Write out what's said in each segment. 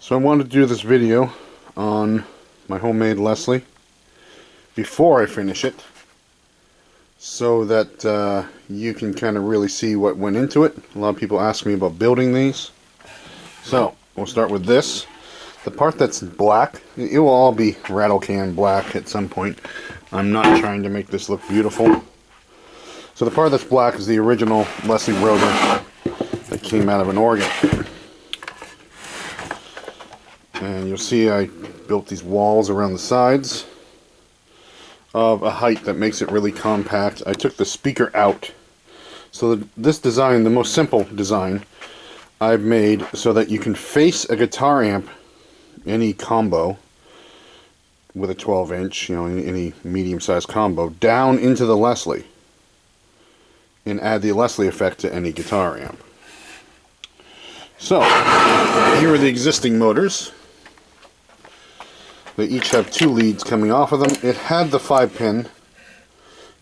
So I wanted to do this video on my homemade Leslie before I finish it, so that you can kind of really see what went into it. A lot of people ask me about building these. So we'll start with this. The part that's black, it will all be rattle can black at some point. I'm not trying to make this look beautiful. So the part that's black is the original Leslie rotor that came out of an organ. And you'll see I built these walls around the sides of a height that makes it really compact. I took the speaker out. So this design, the most simple design, I've made so that you can face a guitar amp, any combo, with a 12-inch, any medium-sized combo, down into the Leslie, and add the Leslie effect to any guitar amp. So, here are the existing motors. They each have 2 leads coming off of them. It had the 5-pin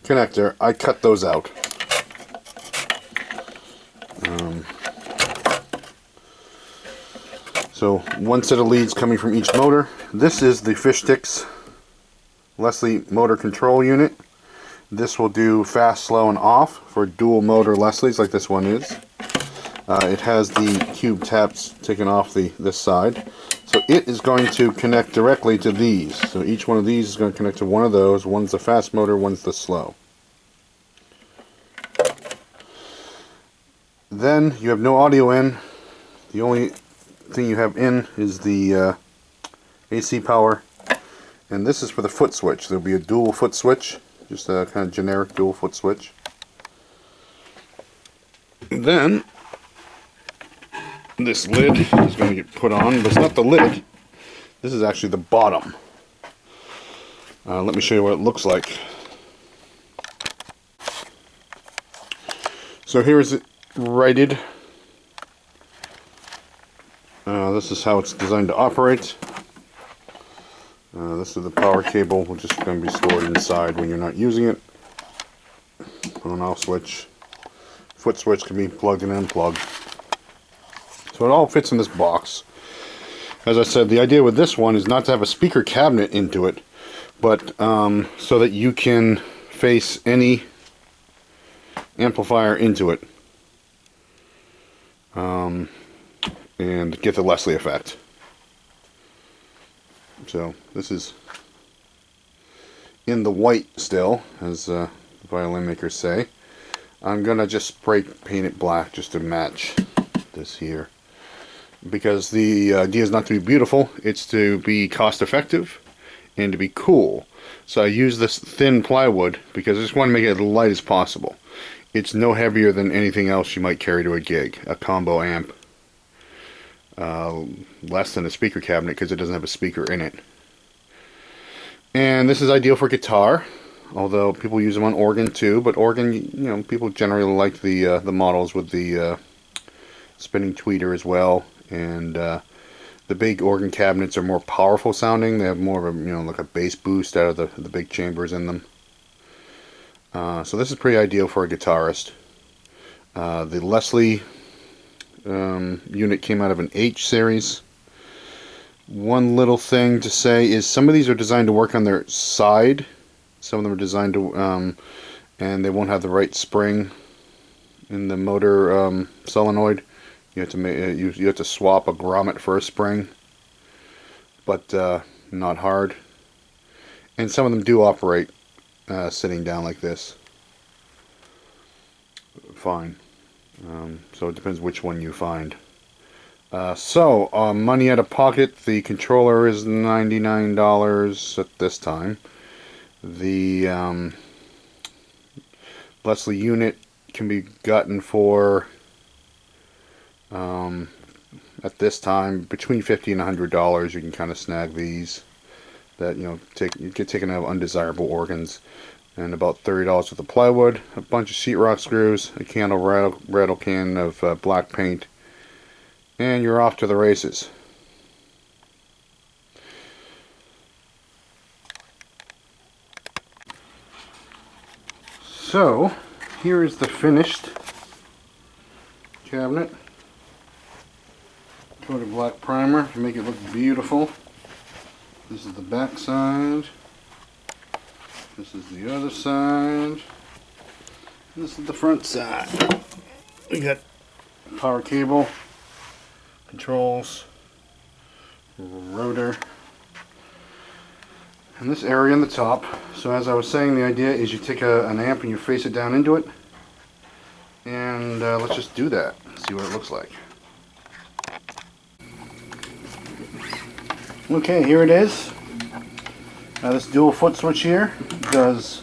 connector. I cut those out. So, one set of leads coming from each motor. This is the Fish Sticks Leslie motor control unit. This will do fast, slow, and off for dual motor Leslies like this one is. It has the cube taps taken off this side. So it is going to connect directly to these. So each one of these is going to connect to one of those. One's the fast motor, one's the slow. Then you have no audio in. The only thing you have in is the AC power. And this is for the foot switch. There'll be a dual foot switch. Just a kind of generic dual foot switch. Then this lid is going to get put on, but it's not the lid. This is actually the bottom. Let me show you what it looks like. So here is it righted. This is how it's designed to operate. This is the power cable, which is going to be stored inside when you're not using it. On-off switch. Foot switch can be plugged and unplugged. So it all fits in this box. As I said, the idea with this one is not to have a speaker cabinet into it, but so that you can face any amplifier into it and get the Leslie effect. So this is in the white still, as the violin makers say. I'm gonna just spray paint it black just to match this here, because the idea is not to be beautiful, it's to be cost effective and to be cool. So I use this thin plywood because I just want to make it as light as possible. It's no heavier than anything else you might carry to a gig, a combo amp. Less than a speaker cabinet because it doesn't have a speaker in it. And this is ideal for guitar, although people use them on organ too. But organ, people generally like the models with the spinning tweeter as well. And the big organ cabinets are more powerful sounding. They have more of a like a bass boost out of the big chambers in them. So this is pretty ideal for a guitarist. The Leslie unit came out of an H series. One little thing to say is some of these are designed to work on their side. Some of them are designed to, and they won't have the right spring in the motor solenoid. You have to you have to swap a grommet for a spring, but not hard. And some of them do operate sitting down like this. Fine. So it depends which one you find. So money out of pocket, the controller is $99 at this time. The Leslie unit can be gotten for at this time between $50 and $100. You can kind of snag these that you get taken out of undesirable organs. And about $30 worth of plywood, a bunch of sheetrock screws, a candle rattle can of black paint, and you're off to the races. So, here is the finished cabinet. Coat of black primer to make it look beautiful. This is the back side. This is the other side. And this is the front side. We got power cable, controls, rotor, and this area on the top. So as I was saying, the idea is you take an amp and you face it down into it. And let's just do that. See what it looks like. Okay, here it is. This dual foot switch here does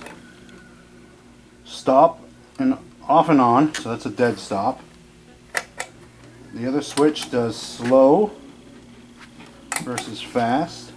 stop and off and on, so that's a dead stop. The other switch does slow versus fast.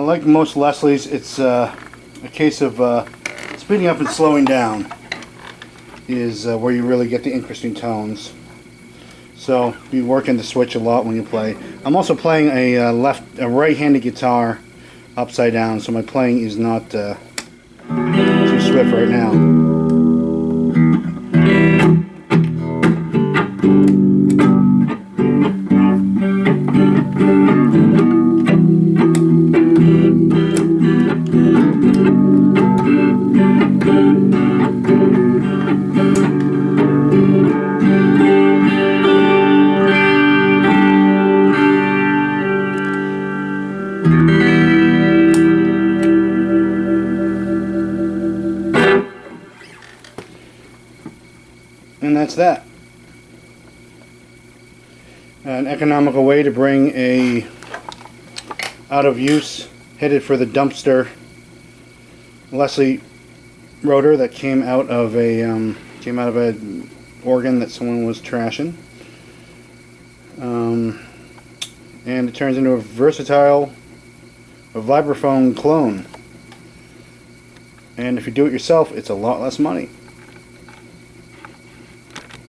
Like most Leslies, it's a case of speeding up and slowing down is where you really get the interesting tones. So you work in the switch a lot when you play. I'm also playing a right-handed guitar upside down, so my playing is not too swift right now. And that's that. An economical way to bring a out of use, headed for the dumpster Leslie rotor that came out of a organ that someone was trashing, and it turns into a versatile vibraphone clone. And if you do it yourself, it's a lot less money.